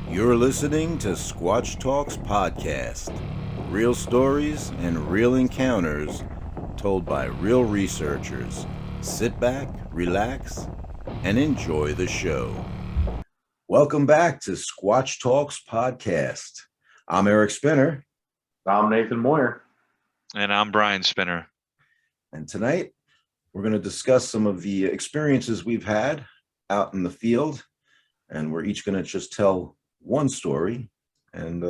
You're listening to Squatch Talks Podcast. Real stories and real encounters told by real researchers. Sit back, relax, and enjoy the show. Welcome back to Squatch Talks Podcast. I'm Eric Spinner. I'm Nathan Moyer. And I'm Brian Spinner. And tonight, we're going to discuss some of the experiences we've had out in the field. And we're each going to just tell one story and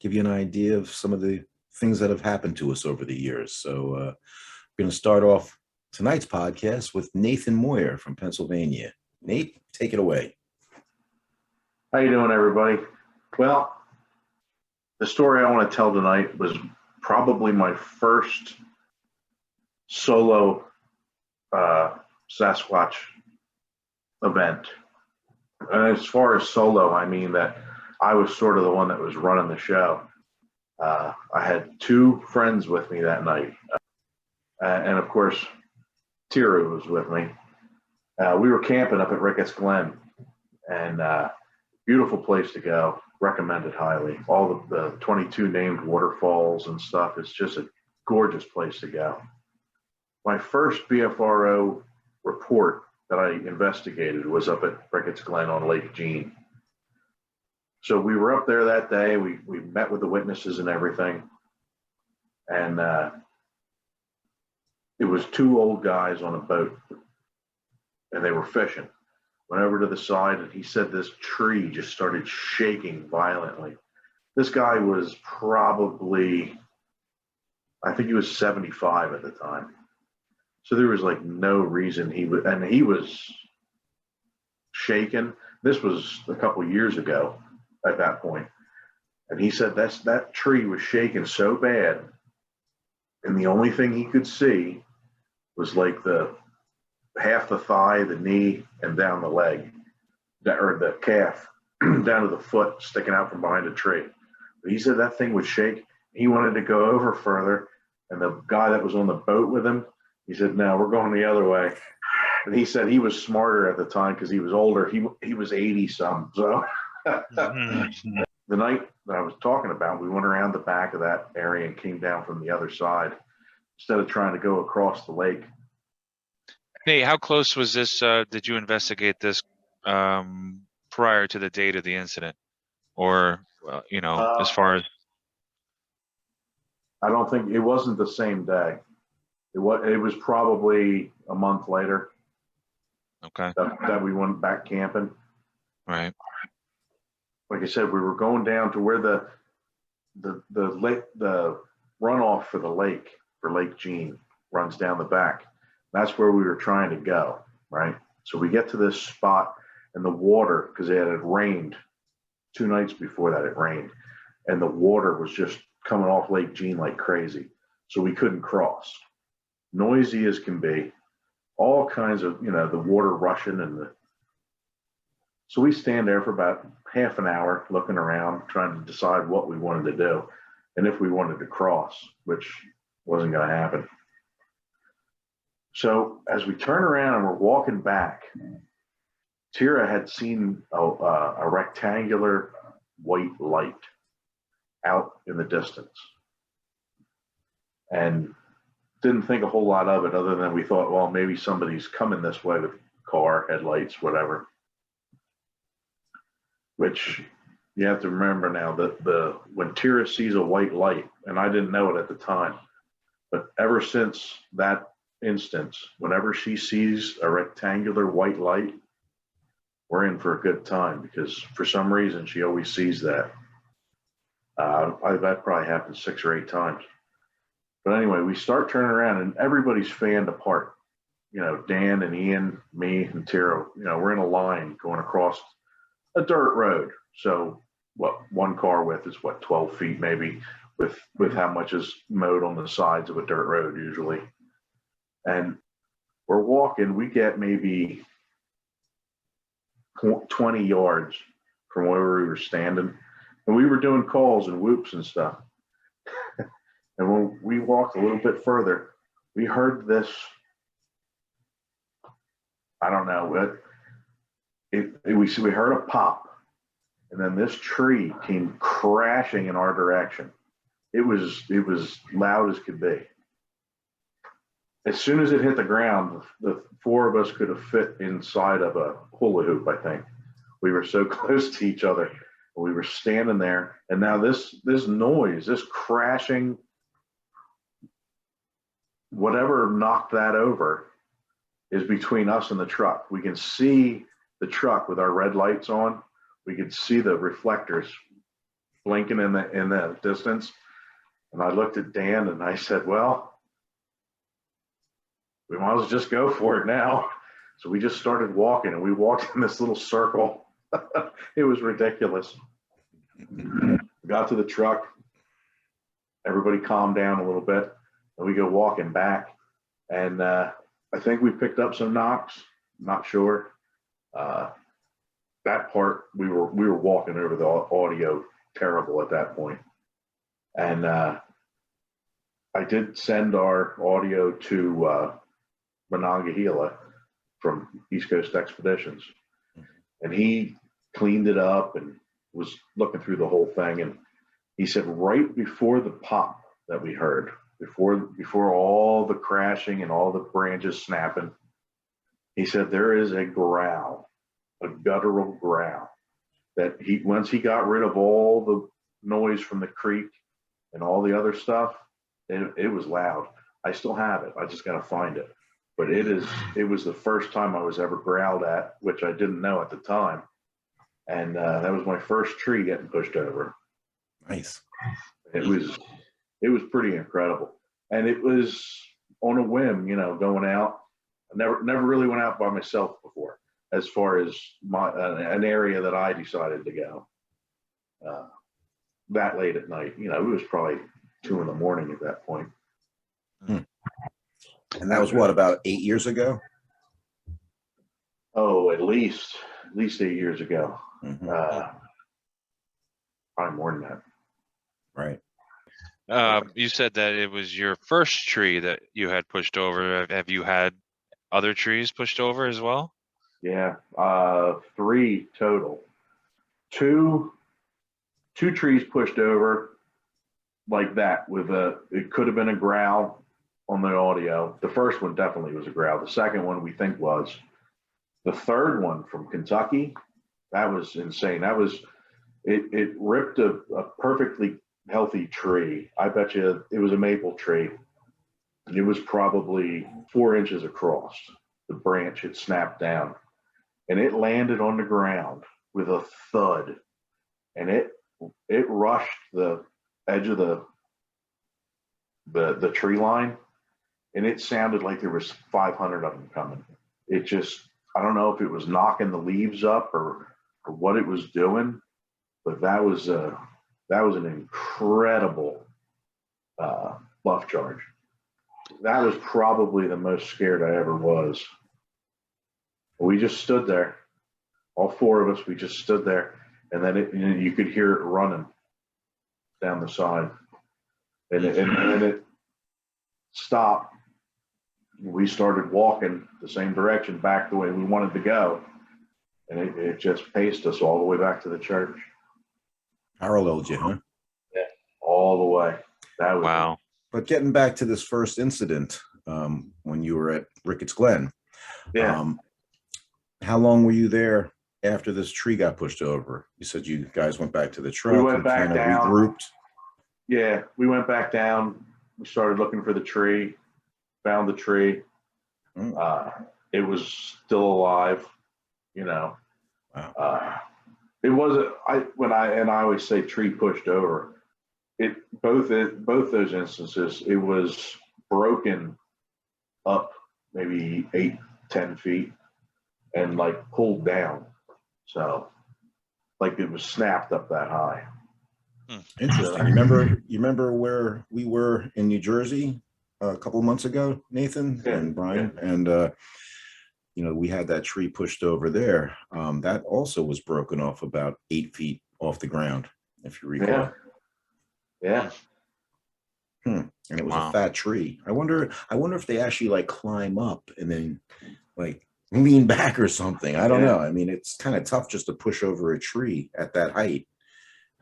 give you an idea of some of the things that have happened to us over the years. So we're going to start off tonight's podcast with Nathan Moyer from Pennsylvania. Nate, take it away. How you doing, everybody? Well, the story I want to tell tonight was probably my first solo Sasquatch event. And as far as solo, I mean that I was sort of the one that was running the show. I had two friends with me that night. And of course, Tiru was with me. We were camping up at Ricketts Glen, and beautiful place to go. Recommended highly. All the 22 named waterfalls and stuff. It's just a gorgeous place to go. My first BFRO report that I investigated was up at Ricketts Glen on Lake Jean. So we were up there that day. We met with the witnesses and everything. And it was two old guys on a boat, and they were fishing. Went over to the side, and he said this tree just started shaking violently. This guy was probably, I think he was 75 at the time. So there was like no reason he was shaken. This was a couple of years ago at that point. And he said that tree was shaking so bad, and the only thing he could see was like the half the thigh, the knee, and down the leg, or the calf, down to the foot, sticking out from behind a tree. But he said that thing would shake. He wanted to go over further, and the guy that was on the boat with him, he said, "No, we're going the other way." And he said he was smarter at the time because he was older. He was 80-some. So the night that I was talking about, we went around the back of that area and came down from the other side instead of trying to go across the lake. Hey, how close was this? Did you investigate this prior to the date of the incident? Or, as far as... I don't think, it wasn't the same day. It was probably a month later. Okay. That we went back camping. Right. Like I said, we were going down to where the lake, the runoff for the lake, for Lake Jean, runs down the back. That's where we were trying to go, right? So we get to this spot, and the water, because it had rained 2 nights before that, it rained, and the water was just coming off Lake Jean like crazy. So we couldn't cross. Noisy as can be, all kinds of, the water rushing, so we stand there for about half an hour looking around, trying to decide what we wanted to do and if we wanted to cross, which wasn't going to happen. So as we turn around and we're walking back, Tira had seen a rectangular white light out in the distance, and didn't think a whole lot of it other than we thought, well, maybe somebody's coming this way with car, headlights, whatever. Which you have to remember now that when Tira sees a white light, and I didn't know it at the time, but ever since that instance, whenever she sees a rectangular white light, we're in for a good time, because for some reason she always sees that. That probably happened 6 or 8 times. But anyway, we start turning around and everybody's fanned apart. Dan and Ian, me and Tira, we're in a line going across a dirt road. So one car width is 12 feet maybe, with how much is mowed on the sides of a dirt road usually. And we're walking, we get maybe 20 yards from where we were standing, and we were doing calls and whoops and stuff. And when we walked a little bit further, we heard this, I don't know, we heard a pop, and then this tree came crashing in our direction. It was loud as could be. As soon as it hit the ground, the four of us could have fit inside of a hula hoop, I think. We were so close to each other. We were standing there, and now this noise, this crashing, whatever knocked that over, is between us and the truck. We can see the truck with our red lights on. We could see the reflectors blinking in the distance. And I looked at Dan and I said, well, we might as well just go for it now. So we just started walking, and we walked in this little circle. It was ridiculous. We got to the truck. Everybody calmed down a little bit, and we go walking back. And I think we picked up some knocks. Not sure. That part, we were walking over the audio terrible at that point. And I did send our audio to Monongahela from East Coast Expeditions, and he cleaned it up and was looking through the whole thing. And he said right before the pop that we heard, before all the crashing and all the branches snapping, he said there is a growl, a guttural growl, that once he got rid of all the noise from the creek and all the other stuff, it was loud. I still have it. I just got to find it. But it was the first time I was ever growled at, which I didn't know at the time. And that was my first tree getting pushed over. Nice. It was pretty incredible. And it was on a whim, going out. I never really went out by myself before, as far as an area that I decided to go that late at night. It was probably 2 a.m. at that point. And that was what, about 8 years ago? Oh, at least 8 years ago. Mm-hmm. Probably more than that. Right. You said that it was your first tree that you had pushed over. Have you had other trees pushed over as well? Yeah, 3 total. Two trees pushed over like that it could have been a growl on the audio. The first one definitely was a growl. The second one we think was. The third one from Kentucky, that was insane. It ripped a perfectly healthy tree. I bet you it was a maple tree. And it was probably 4 inches across. The branch had snapped down, and it landed on the ground with a thud, and it rushed the edge of the tree line, and it sounded like there was 500 of them coming. It just, I don't know if it was knocking the leaves up or what it was doing, but that was an incredible bluff charge. That was probably the most scared I ever was. We just stood there, all 4 of us. We just stood there, and then you could hear it running down the side, and it stopped. We started walking the same direction back the way we wanted to go, and it just paced us all the way back to the church. Paralleled you, huh? Yeah, all the way. That was Wow. But getting back to this first incident, when you were at Ricketts Glen, yeah. How long were you there after this tree got pushed over? You said you guys went back to the truck. We went and back kind of down. regrouped. Yeah, we went back down. We started looking for the tree. Found the tree. It was still alive. Wow. It wasn't. I always say tree pushed over. Both those instances, it was broken up maybe 8-10 feet and like pulled down. So like it was snapped up that high. Interesting. You remember where we were in New Jersey a couple of months ago, Nathan and Brian? Yeah. And we had that tree pushed over there. That also was broken off about 8 feet off the ground, if you recall. Yeah. And it was a fat tree. I wonder if they actually like climb up and then like lean back or something. I don't Yeah. know. I mean, it's kind of tough just to push over a tree at that height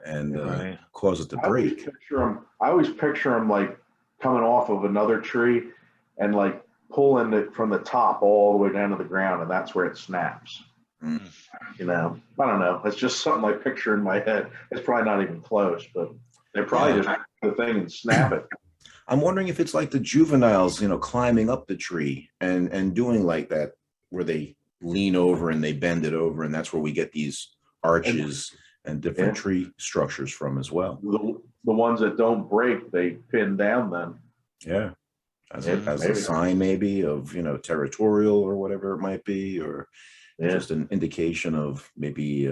and Right. cause it to I always break. picture them. I always picture them like coming off of another tree and like pulling it from the top all the way down to the ground, and that's where it snaps. Mm. You know, I don't know. It's just something I picture in my head. It's probably not even close, but they probably Yeah. just the thing and snap it. I'm wondering if it's like the juveniles, climbing up the tree and doing like that, where they lean over and they bend it over, and that's where we get these And arches and different yeah, tree structures from as well. the ones that don't break, they pin down then. Yeah, as a Yeah, Mhm. as a maybe. sign maybe of territorial or whatever it might be, or Yeah, just an indication of maybe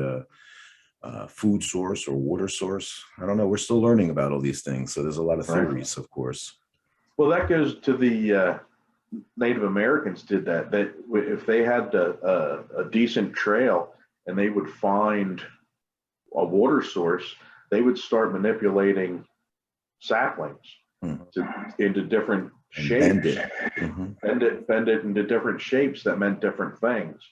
food source or water source. I don't know. We're still learning about all these things, so there's a lot of right. theories, of course. Well, that goes to the Native Americans did that. That if they had a decent trail and they would find a water source, they would start manipulating saplings Hmm. into different And bend shapes, it. Hmm. bend it into different shapes that meant different things.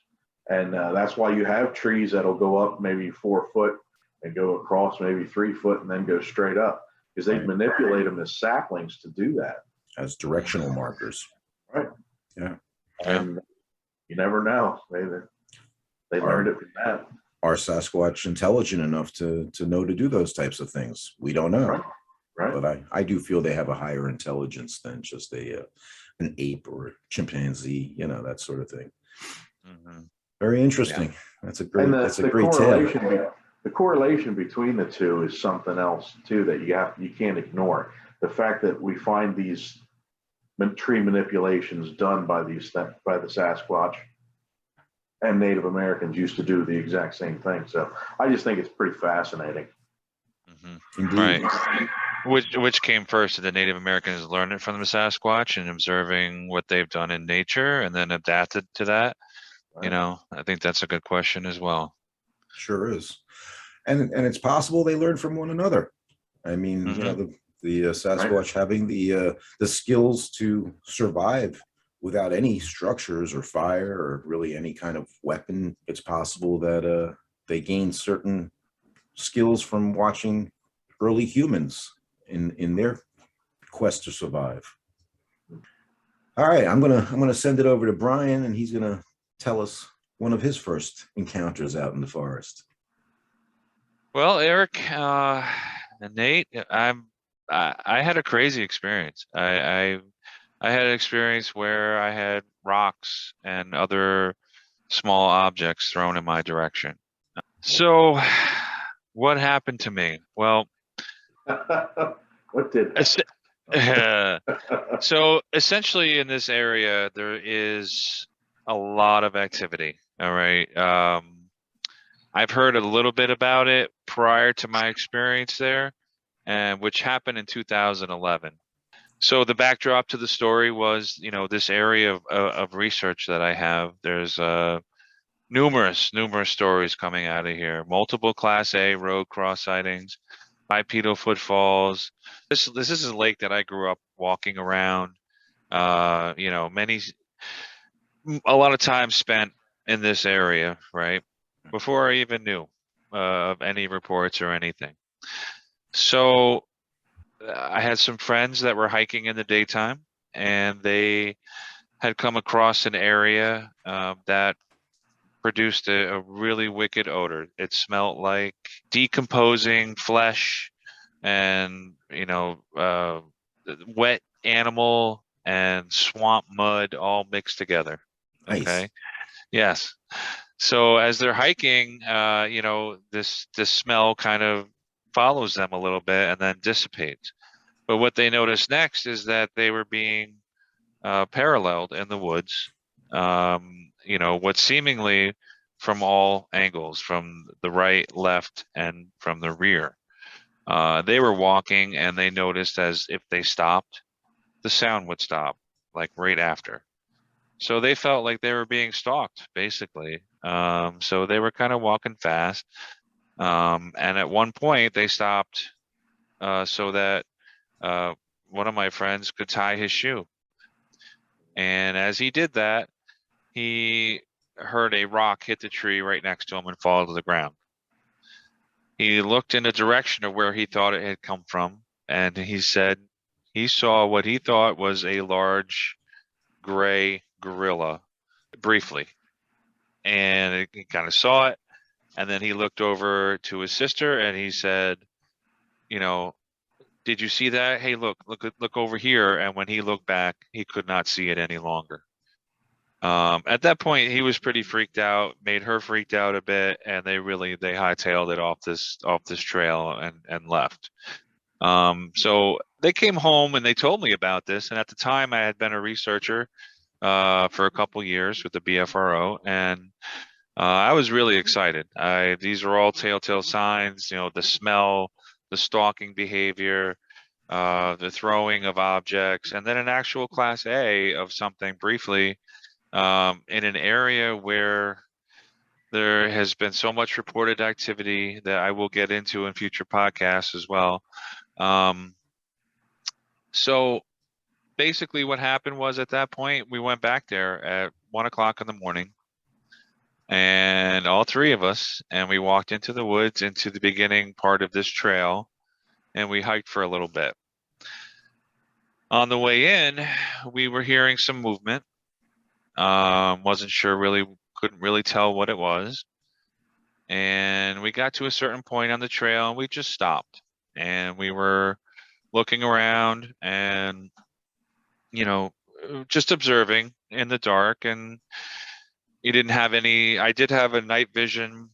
And that's why you have trees that'll go up maybe 4 foot and go across maybe 3 foot and then go straight up because they Right. manipulate them as saplings to do that. As directional markers. Right. Yeah. Yeah. And you never know. They learned it from that. Are Sasquatch intelligent enough to know to do those types of things? We don't know. Right. Right. But I do feel they have a higher intelligence than just an ape or a chimpanzee, that sort of thing. Mhm. Very interesting. That's a great And that's a great tale. the correlation between the two is something else too that you can't ignore. The fact that we find these tree manipulations done by the Sasquatch and Native Americans used to do the exact same thing. So I just think it's pretty fascinating. Mhm. Indeed. Right. Which came first? Did the Native Americans learn it from the Sasquatch and observing what they've done in nature and then adapted to that? Right. I think that's a good question as well. Sure is. And it's possible they learn from one another. I mean, Mhm. the Sasquatch Right. having the skills to survive without any structures or fire or really any kind of weapon. It's possible that they gain certain skills from watching early humans in their quest to survive. All right, I'm gonna send it over to Brian, and he's gonna tell us one of his first encounters out in the forest. Well, Eric, and Nate, I had a crazy experience. I had an experience where I had rocks and other small objects thrown in my direction. So, what happened to me? Well, What did? so essentially in this area, there is a lot of activity. All right. I've heard a little bit about it prior to my experience there, and which happened in 2011. So the backdrop to the story was, this area of research that I have. There's numerous stories coming out of here. Multiple Class A road cross sightings, bipedal footfalls. This is a lake that I grew up walking around. A lot of time spent in this area, right? Before I even knew of any reports or anything. So I had some friends that were hiking in the daytime, and they had come across an area that produced a really wicked odor. It smelled like decomposing flesh and, wet animal and swamp mud all mixed together. Nice. Okay. Yes. So as they're hiking, this smell kind of follows them a little bit and then dissipates. But what they noticed next is that they were being paralleled in the woods. What seemingly from all angles, from the right, left, and from the rear. They were walking and they noticed as if they stopped, the sound would stop, like right after. So they felt like they were being stalked, basically. So they were kind of walking fast. And at one point, they stopped so that one of my friends could tie his shoe. And as he did that, he heard a rock hit the tree right next to him and fall to the ground. He looked in the direction of where he thought it had come from, and he said he saw what he thought was a large gray gorilla briefly. And he kind of saw it, and then he looked over to his sister and he said, you know, did you see that? Hey, look over here. And when he looked back, he could not see it any longer. At that point, he was pretty freaked out, made her freaked out a bit, and they hightailed it off this trail and left. So they came home and they told me about this. And at the time, I had been a researcher for a couple years with the BFRO, and I was really excited. These are all telltale signs, the smell, the stalking behavior, the throwing of objects, and then an actual Class A of something briefly in an area where there has been so much reported activity that I will get into in future podcasts as well. So basically what happened was, at that point, we went back there at 1 o'clock in the morning, and all three of us, and we walked into the woods, into the beginning part of this trail, and we hiked for a little bit. On the way in, we were hearing some movement. Wasn't sure really, couldn't really tell what it was. And we got to a certain point on the trail and we just stopped, and we were looking around and, just observing in the dark. And I did have a night vision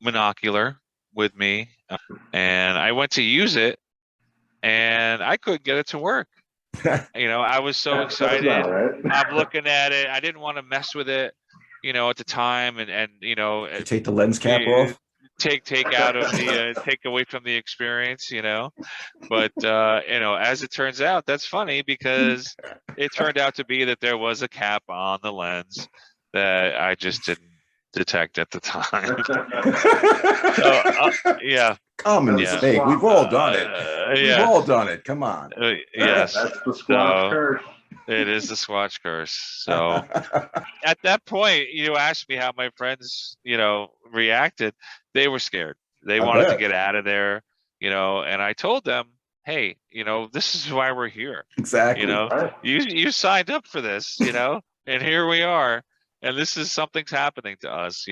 monocular with me, and I went to use it and I couldn't get it to work. I was so excited. Right. I'm looking at it. I didn't want to mess with it, at the time, and You take the lens cap off. Take out of the take away from the experience, But as it turns out, that's funny, because it turned out to be that there was a cap on the lens that I just didn't detect at the time. Yeah. Common mistake. We've all done it. We've all done it. Come on. Yes. That's the Squatch curse. It is the Squatch curse. So at that point, you asked me how my friends, reacted. They were scared. They wanted to get out of there, and I told them, hey, this is why we're here. Exactly. Right. You signed up for this, and here we are. And this is something's happening to us,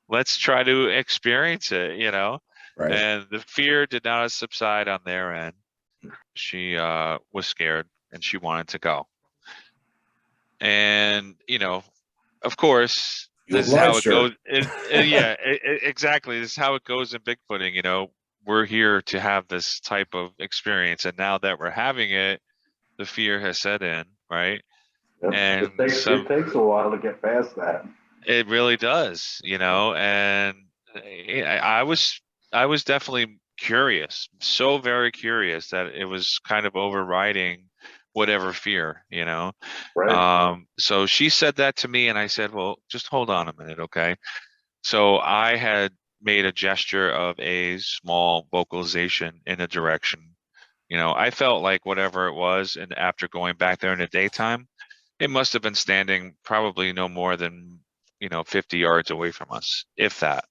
let's try to experience it, Right. And the fear did not subside on their end. She was scared and she wanted to go. And, of course, this is how it goes. Yeah, exactly. This is how it goes in Bigfooting. We're here to have this type of experience. And now that we're having it, the fear has set in, right? Yep. And it takes a while to get past that. It really does, and I was definitely curious, so very curious that it was kind of overriding whatever fear, Right. So she said that to me, and I said, well, just hold on a minute, okay? So I had made a gesture of a small vocalization in a direction. I felt like whatever it was, and after going back there in the daytime, it must have been standing probably no more than 50 yards away from us, if that.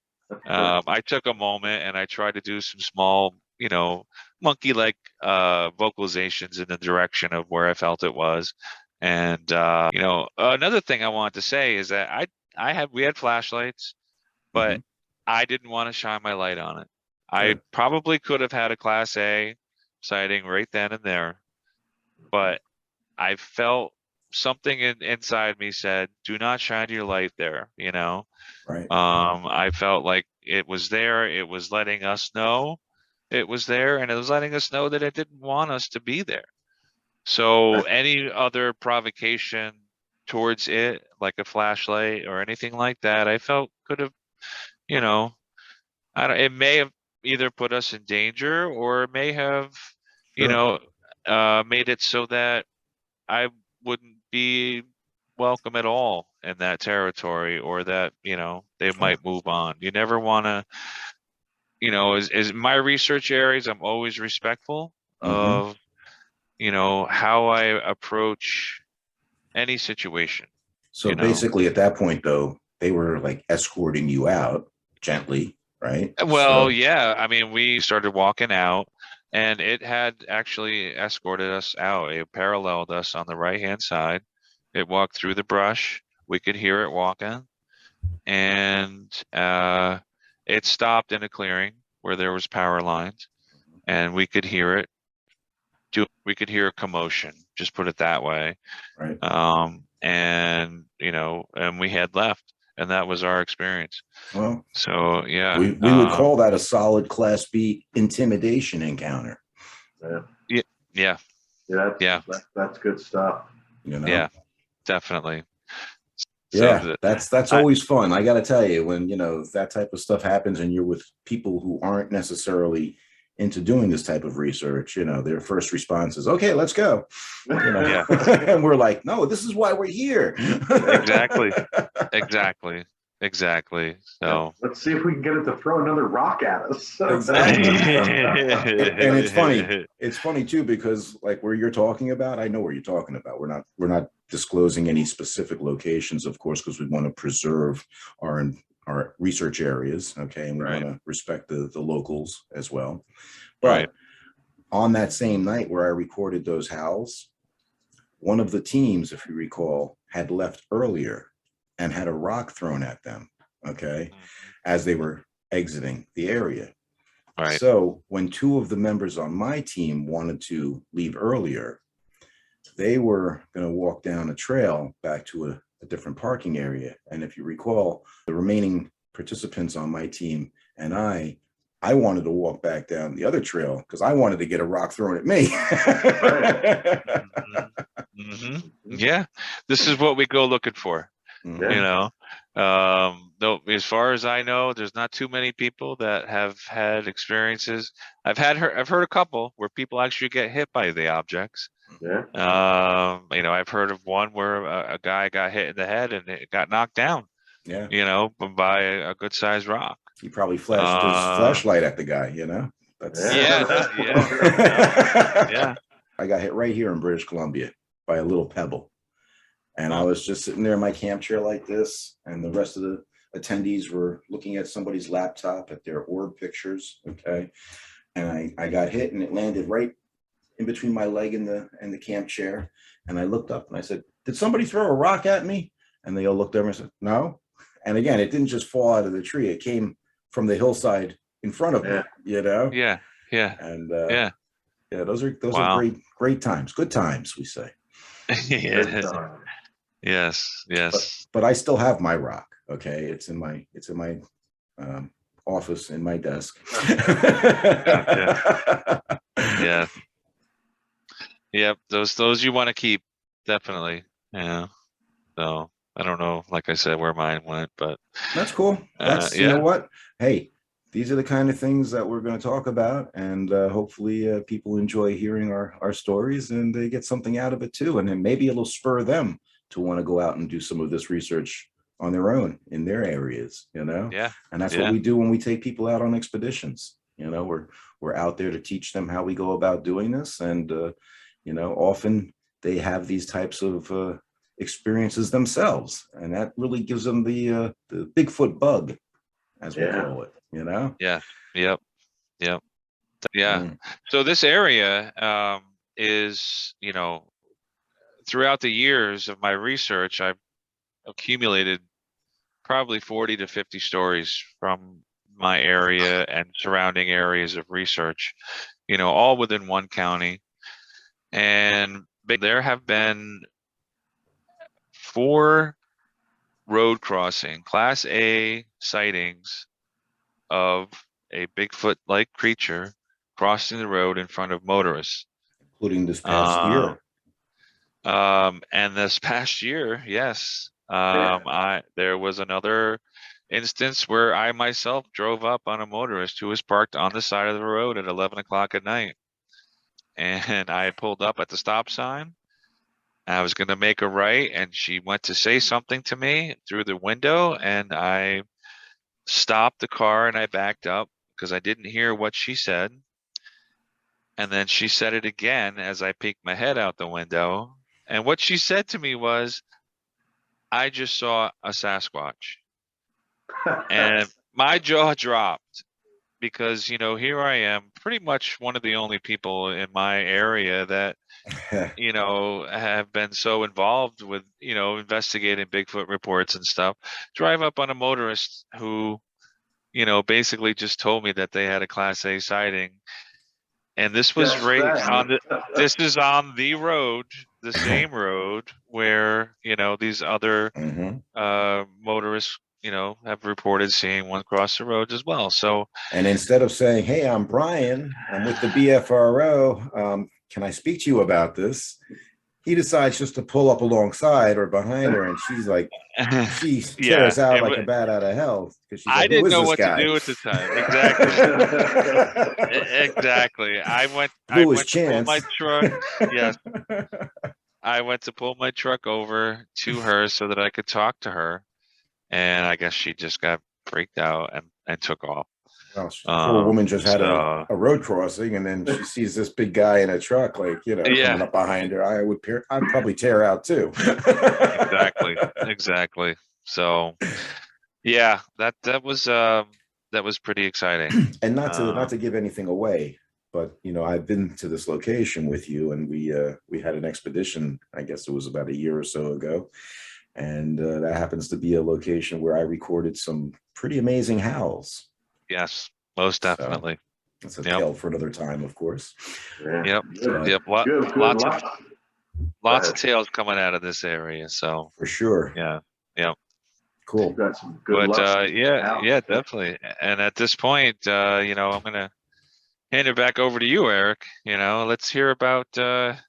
I took a moment and I tried to do some small, monkey-like vocalizations in the direction of where I felt it was. And another thing I wanted to say is that we had flashlights, but I didn't want to shine my light on it. I probably could have had a Class A sighting right then and there, but I felt something inside me said, do not shine your light there, Right. I felt like it was there. It was letting us know it was there, and it was letting us know that it didn't want us to be there. So any other provocation towards it, like a flashlight or anything like that, I felt could have, it may have either put us in danger, or it may have, made it so that I wouldn't be welcome at all in that territory, or that they might move on. You never want to, as my research areas, I'm always respectful of how I approach any situation. So basically at that point, though, they were like escorting you out gently, right? Well, yeah, I mean, we started walking out and it had actually escorted us out. It paralleled us on the right-hand side. It walked through the brush. We could hear it walking, and it stopped in a clearing where there was power lines, and we could hear it. We could hear a commotion, just put it that way. right. And and we had left, and that was our experience. Well, So yeah, we would call that a solid Class B intimidation encounter. Yeah. yeah, Yeah, that's good stuff. You know? yeah, definitely. Yeah, that's always fun. I got to tell you, when that type of stuff happens, and you're with people who aren't necessarily into doing this type of research, their first response is, "Okay, let's go." Yeah. And we're like, "No, this is why we're here." Exactly. So let's see if we can get it to throw another rock at us. Exactly. And it's funny too, because like where you're talking about, I know where you're talking about. We're not disclosing any specific locations, of course, because we want to preserve our research areas, okay, and we want to respect the locals as well. But on that same night where I recorded those howls, one of the teams, if you recall, had left earlier and had a rock thrown at them, okay, as they were exiting the area. Right. So when two of the members on my team wanted to leave earlier, they were going to walk down a trail back to a different parking area. And if you recall, the remaining participants on my team and I wanted to walk back down the other trail because I wanted to get a rock thrown at me. Yeah, this is what we go looking for. Though as far as I know, there's not too many people that have had experiences. I've heard a couple where people actually get hit by the objects. Yeah. I've heard of one where a guy got hit in the head and it got knocked down. Yeah. By a good sized rock. He probably flashed his flashlight at the guy. That's yeah. I got hit right here in British Columbia by a little pebble. And I was just sitting there in my camp chair like this, and the rest of the attendees were looking at somebody's laptop at their orb pictures, okay? And I got hit, and it landed right in between my leg and the camp chair. And I looked up and I said, "Did somebody throw a rock at me?" And they all looked over and said, "No." And again, it didn't just fall out of the tree; it came from the hillside in front of me. Yeah. And those are great times, good times, we say. Yes. But I still have my rock. Okay, it's in my office in my desk. Yeah. Yep. Those you want to keep, definitely. Yeah. So I don't know, like I said, where mine went, but that's cool. You know what? Hey, these are the kind of things that we're going to talk about, and hopefully people enjoy hearing our stories and they get something out of it too, and then maybe it'll spur them to want to go out and do some of this research on their own in their areas. Yeah. And that's what we do when we take people out on expeditions. We're out there to teach them how we go about doing this, and often they have these types of experiences themselves, and that really gives them the Bigfoot bug, as we call it. Yeah. So this area is, throughout the years of my research, I've accumulated probably 40 to 50 stories from my area and surrounding areas of research, all within one county. And there have been 4 road crossing Class A sightings of a Bigfoot-like creature crossing the road in front of motorists, including this past year. And this past year, yes, there was another instance where I myself drove up on a motorist who was parked on the side of the road at 11 o'clock at night, and I pulled up at the stop sign. I was going to make a right, and she went to say something to me through the window, and I stopped the car and I backed up because I didn't hear what she said. And then she said it again as I peeked my head out the window. And what she said to me was, "I just saw a Sasquatch." And my jaw dropped because, you know, here I am, pretty much one of the only people in my area that, you know, have been so involved with, you know, investigating Bigfoot reports and stuff. Drive up on a motorist who, you know, basically just told me that they had a Class A sighting. And this was Just right on then. this is on the road, the same road where, you know, these other Mhm. motorists, you know, have reported seeing one cross the road as well. So And instead of saying, "Hey, I'm Brian, I'm with the BFRO, can I speak to you about this?" He decides just to pull up alongside or behind her, and she's like, she yeah, tears out like a bat out of hell because she's I like, "Who didn't is know this what to guy?" do at the time. Exactly. Exactly. I Blew his went to pull my chance. truck. Yes, I went to pull my truck over to her so that I could talk to her. And I guess she just got freaked out and took off. Well, poor woman just had So a road crossing, and then she sees this big guy in a truck, like, you know, yeah, coming up behind her. I'd probably tear out too. exactly. Exactly. So yeah, that was pretty exciting. And not to Um, give anything away, but you know, I've been to this location with you, and we had an expedition. I guess it was about a year or so ago, and that happens to be a location where I recorded some pretty amazing howls. yes, most So definitely. it's a Yep. tale for another time, of course. Yeah. Yep. Good. Yep. Good Lots of luck. Go lots of ahead. tales coming out of this area. So For sure. yeah. Yep. You've Cool. got some good But luck. yeah, definitely. And at this point, you know, I'm gonna hand it back over to you, Eric. You know, let's hear about one of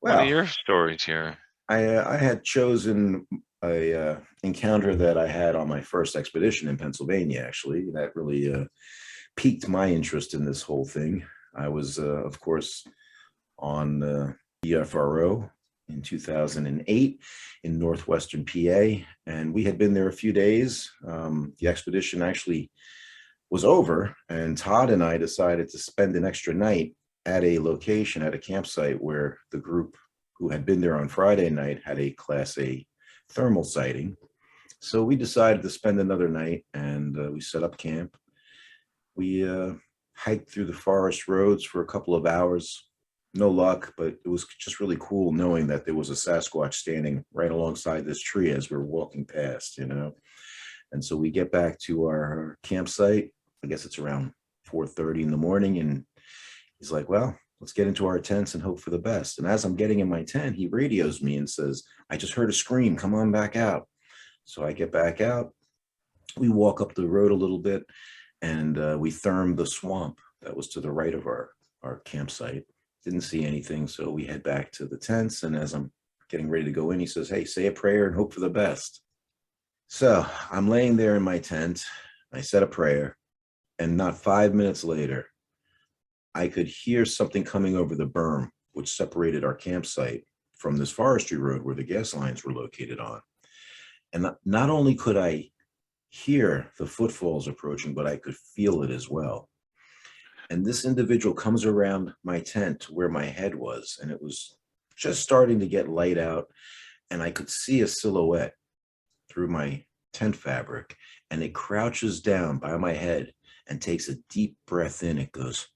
Well, your stories here. I had chosen a encounter that I had on my first expedition in Pennsylvania. Actually, that really piqued my interest in this whole thing. I was, of course, on BFRO in 2008 in northwestern PA, and we had been there a few days. The expedition actually was over, and Todd and I decided to spend an extra night at a location at a campsite where the group who had been there on Friday night had a Class A thermal sighting. So we decided to spend another night, and we set up camp. We hiked through the forest roads for a couple of hours. No luck, but it was just really cool knowing that there was a Sasquatch standing right alongside this tree as we we're walking past, you know. And so we get back to our campsite. I guess it's around 4:30 in the morning, and he's like, "Well, let's get into our tents and hope for the best." And as I'm getting in my tent, he radios me and says, "I just heard a scream. Come on back out." So I get back out. We walk up the road a little bit, and we therm the swamp that was to the right of our campsite. Didn't see anything, so we head back to the tents. And as I'm getting ready to go in, he says, "Hey, say a prayer and hope for the best." So I'm laying there in my tent. I said a prayer, and not 5 minutes later, I could hear something coming over the berm, which separated our campsite from this forestry road where the gas lines were located on. And not only could I hear the footfalls approaching, but I could feel it as well. And this individual comes around my tent to where my head was, and it was just starting to get light out, and I could see a silhouette through my tent fabric, and it crouches down by my head and takes a deep breath in. It goes,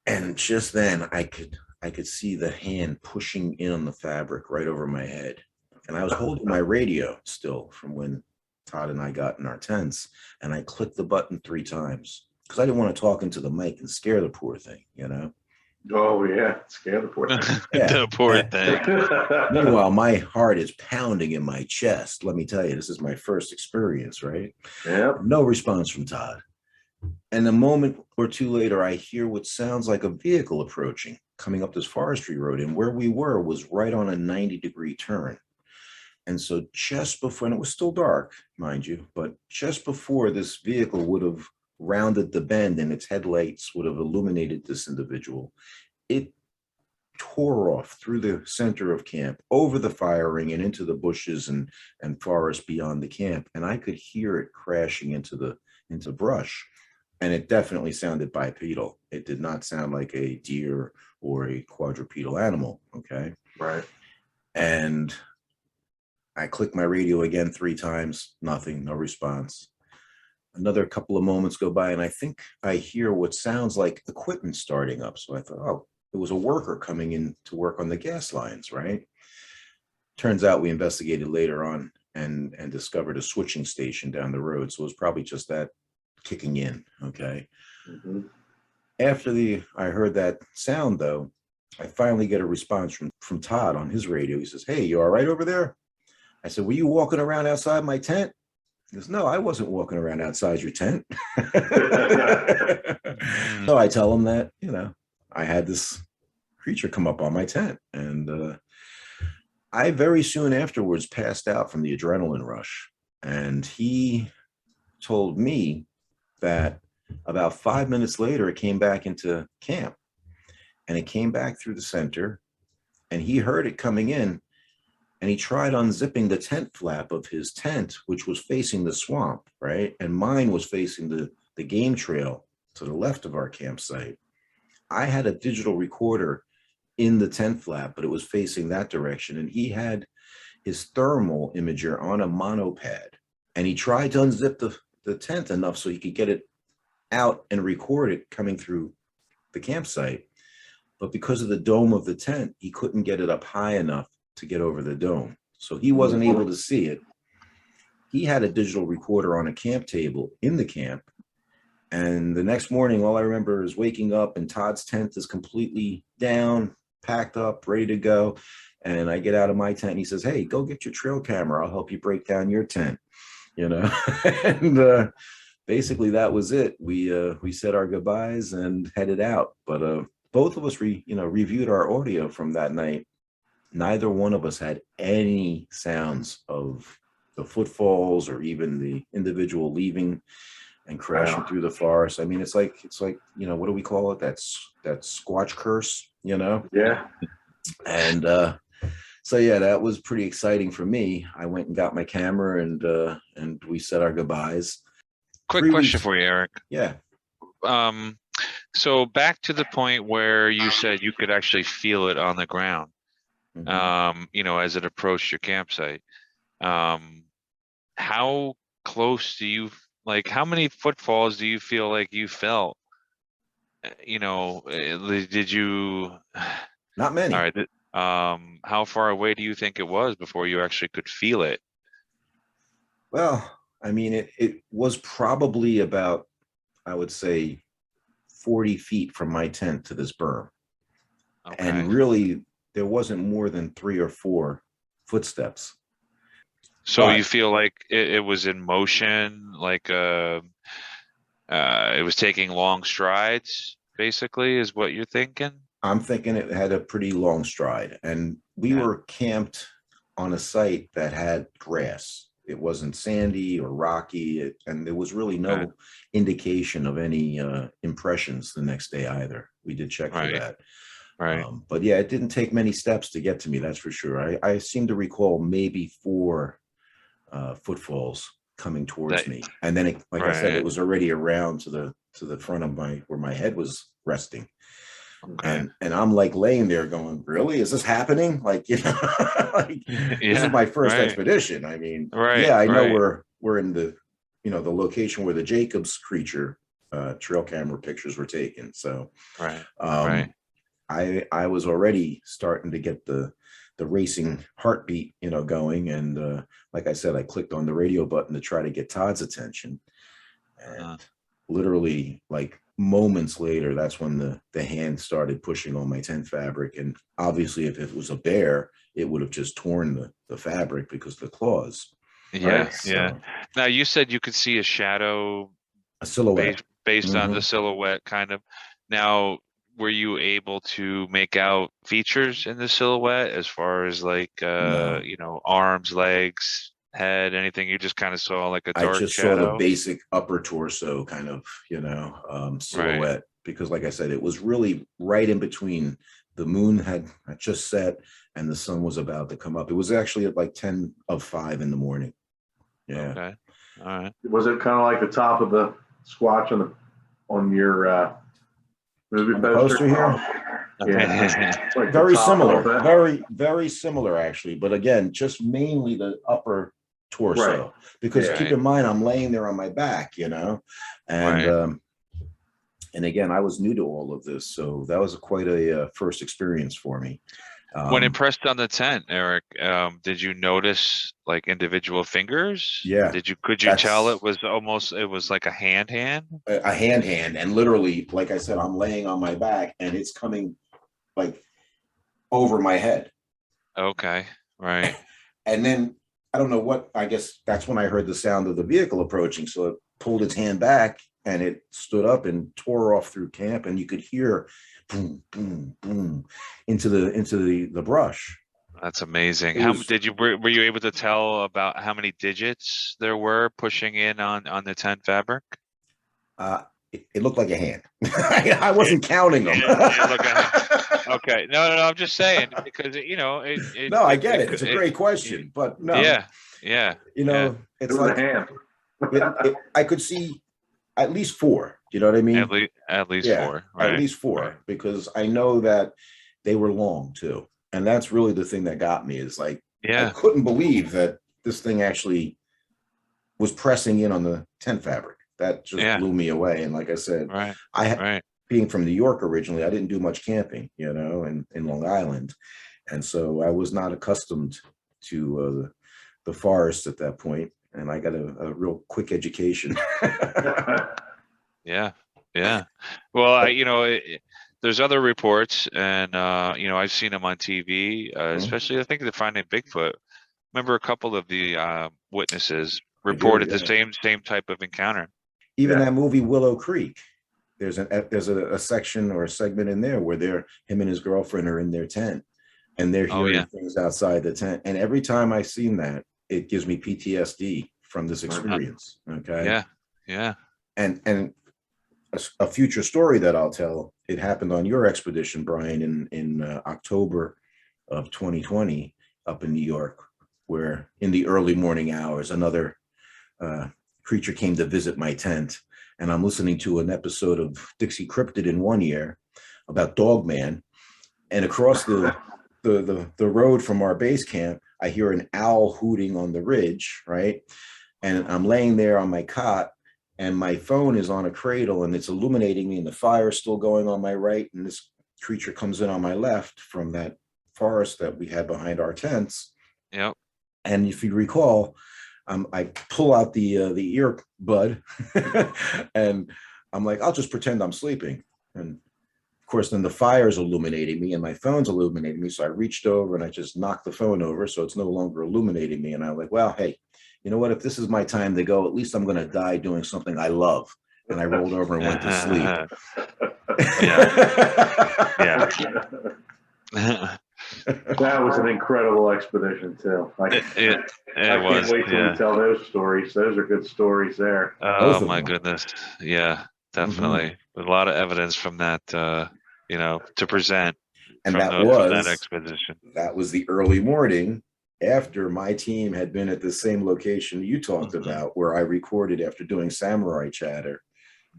and just then I could see the hand pushing in on the fabric right over my head. And I was holding my radio still from when Todd and I got in our tents, and I clicked the button 3 times because I didn't want to talk into the mic and scare the poor thing, you know? Oh yeah, scare the poor thing. Yeah. The poor thing. Meanwhile, my heart is pounding in my chest. Let me tell you, this is my first experience, right? Yep. No response from Todd. And a moment or two later, I hear what sounds like a vehicle approaching, coming up this forestry road. And where we were was right on a 90-degree turn. And so just before, and it was still dark, mind you, but just before this vehicle would have rounded the bend and its headlights would have illuminated this individual, it tore off through the center of camp, over the fire ring and into the bushes and forest beyond the camp. And I could hear it crashing into brush. And it definitely sounded bipedal. It did not sound like a deer or a quadrupedal animal. Okay. Right. And I click my radio again 3 times, nothing, no response. Another couple of moments go by, and I think I hear what sounds like equipment starting up. So I thought, oh, it was a worker coming in to work on the gas lines, right? Turns out we investigated later on and discovered a switching station down the road. So it was probably just that kicking in, okay? Mm-hmm. After I heard that sound, though, I finally get a response from Todd on his radio. He says, "Hey, you all right over there?" I said, "Were you walking around outside my tent?" He goes, "No, I wasn't walking around outside your tent." So I tell him that, I had this creature come up on my tent. And I very soon afterwards passed out from the adrenaline rush. And he told me that about 5 minutes later, it came back into camp. And it came back through the center. And he heard it coming in. And he tried unzipping the tent flap of his tent, which was facing the swamp, right? And mine was facing the game trail to the left of our campsite. I had a digital recorder in the tent flap, but it was facing that direction. And he had his thermal imager on a monopad. And he tried to unzip the tent enough so he could get it out and record it coming through the campsite. But because of the dome of the tent, he couldn't get it up high enough to get over the dome. So he wasn't able to see it. He had a digital recorder on a camp table in the camp. And the next morning, all I remember is waking up and Todd's tent is completely down, packed up, ready to go. And I get out of my tent and he says, "Hey, go get your trail camera. I'll help you break down your tent." And basically that was it. We said our goodbyes and headed out. But both of us reviewed our audio from that night. Neither one of us had any sounds of the footfalls or even the individual leaving and crashing through the forest. I mean, it's like, what do we call it? That Squatch curse, Yeah. And so yeah, that was pretty exciting for me. I went and got my camera and we said our goodbyes. Quick question for you, Eric. Yeah. So back to the point where you said you could actually feel it on the ground. As it approached your campsite. How close how many footfalls do you feel like you felt? Did you? Not many. All right. How far away do you think it was before you actually could feel it? Well, I mean, it was probably about, I would say, 40 feet from my tent to this berm. Okay. And really, there wasn't more than 3 or 4 footsteps. So you feel like it was in motion, like it was taking long strides, basically, is what you're thinking? I'm thinking it had a pretty long stride. And we were camped on a site that had grass. It wasn't sandy or rocky, and there was really no indication of any impressions the next day either. We did check for that. Right. But yeah, it didn't take many steps to get to me, that's for sure. I seem to recall maybe 4 footfalls coming towards me. And then, I said, it was already around to the front of where my head was resting. Okay. And I'm like laying there going, really? Is this happening? This is my first expedition. I mean, I know we're in the location where the Jacobs creature trail camera pictures were taken. So I was already starting to get the racing heartbeat, going. And like I said, I clicked on the radio button to try to get Todd's attention. And literally, like moments later, that's when the hand started pushing on my tent fabric. And obviously, if it was a bear, it would have just torn the fabric because of the claws. Yeah. Now, you said you could see a shadow, a silhouette, based on the silhouette, kind of. Now, were you able to make out features in the silhouette as far as no. Arms, legs, head, anything? You just kind of saw like a dark shadow? I just saw the basic upper torso kind of, silhouette, because like I said, it was really right in between. The moon had just set and the sun was about to come up. It was actually at like 10:05 in the morning. Yeah. Okay. All right. Was it kind of like the top of the Squatch on your movie poster here? Yeah. Like the Very top of similar, that. very similar actually. But again, just mainly the upper torso, Right. because Yeah. keep in mind, I'm laying there on my back, you know, and Right. and again, I was new to all of this, so that was quite a first experience for me. When Um, impressed on the tent, Eric, did you notice like individual fingers? yeah, Could you tell that's it was like a hand? a hand, and literally, like I said, I'm laying on my back, and it's coming like over my head. Okay, right. And then I don't know what, I guess that's when I heard the sound of the vehicle approaching. So it pulled its hand back and it stood up and tore off through camp. And you could hear boom, boom, boom into the brush. That's amazing. It How was did you were you able to tell about how many digits there were pushing in on the tent fabric? it looked like a hand. I wasn't counting them. Look ahead. Okay, no. I'm just saying because No, I get it. It's a great question, but no, yeah, yeah, yeah. it's It was a like hand. I could see at least four. You know what I mean? At least Yeah, four, at right? least four, Right. because I know that they were long too. And that's really the thing that got me, is like, I Yeah, couldn't believe that this thing actually was pressing in on the tent fabric. That just yeah, blew me away. And like I said, right, I, right. being from New York originally, I didn't do much camping, in Long Island. And so I was not accustomed to the forest at that point. And I got a real quick education. Yeah, yeah. Well, there's other reports, and I've seen them on TV, especially I think they're finding Bigfoot. Remember a couple of the witnesses I do, reported the yeah. same type of encounter. Even Yeah. that movie Willow Creek, there's a section or a segment in there where him and his girlfriend are in their tent and they're Oh hearing yeah, things outside the tent. And every time I've seen that, it gives me PTSD from this experience. Okay. yeah, yeah. And a future story that I'll tell, it happened on your expedition, Brian, in October of 2020 up in New York, where in the early morning hours, another creature came to visit my tent, and I'm listening to an episode of Dixie Cryptid in one ear about Dogman, and across the road from our base camp, I hear an owl hooting on the ridge, right? And I'm laying there on my cot, and my phone is on a cradle, and it's illuminating me, and the fire's still going on my right, and this creature comes in on my left from that forest that we had behind our tents. Yep. And if you recall, I pull out the earbud and I'm like, I'll just pretend I'm sleeping. And of course, then the fire's illuminating me and my phone's illuminating me. So I reached over and I just knocked the phone over, so it's no longer illuminating me. And I'm like, well, hey, you know what? If this is my time to go, at least I'm going to die doing something I love. And I rolled over and went to sleep. Yeah. That was an incredible expedition too. I can't was. wait till Yeah. we tell those stories. Those are good stories there. Oh Both of my them. goodness. Yeah, Mhm. definitely. A lot of evidence from that, to present And from that expedition. that was the early morning after my team had been at the same location you talked Mhm. about, where I recorded after doing Samurai Chatter.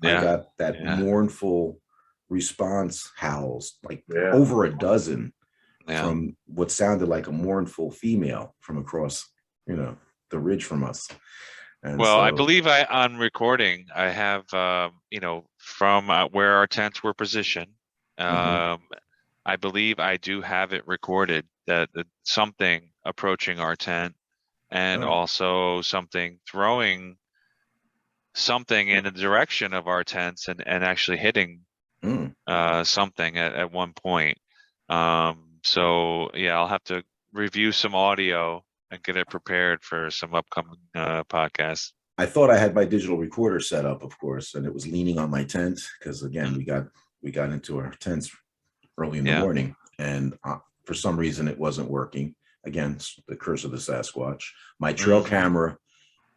I Yeah. got that Yeah. mournful response howls, like Yeah. over a dozen, Yeah. from what sounded like a mournful female from across, the ridge from us. And Well, I so, believe on recording, I have, from where our tents were positioned. mhm. I believe I do have it recorded that something approaching our tent, and Oh, also something throwing something in the direction of our tents, and actually hitting mm. something at one point. So yeah, I'll have to review some audio and get it prepared for some upcoming podcasts. I thought I had my digital recorder set up, of course, and it was leaning on my tent because again, we got into our tents early in the Yeah. morning, and for some reason it wasn't working. Again, it's the curse of the Sasquatch. My trail Mhm. camera,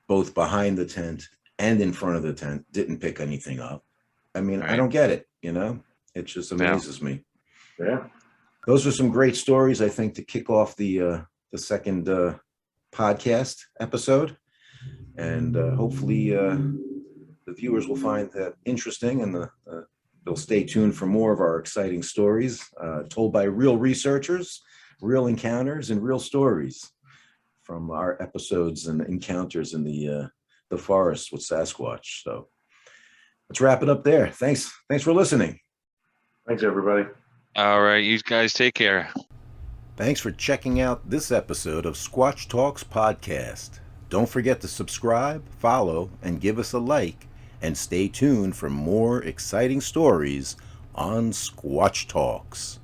both behind the tent and in front of the tent, didn't pick anything up. I mean, I Right. don't get it. It just Yeah. amazes me. Yeah. Those are some great stories, I think, to kick off the second podcast episode, and hopefully the viewers will find that interesting, and the you'll stay tuned for more of our exciting stories told by real researchers, real encounters, and real stories from our episodes and encounters in the forest with Sasquatch. So let's wrap it up there. Thanks for listening. Thanks, everybody. All right, you guys take care. Thanks for checking out this episode of Squatch Talks Podcast. Don't forget to subscribe, follow, and give us a like, and stay tuned for more exciting stories on Squatch Talks.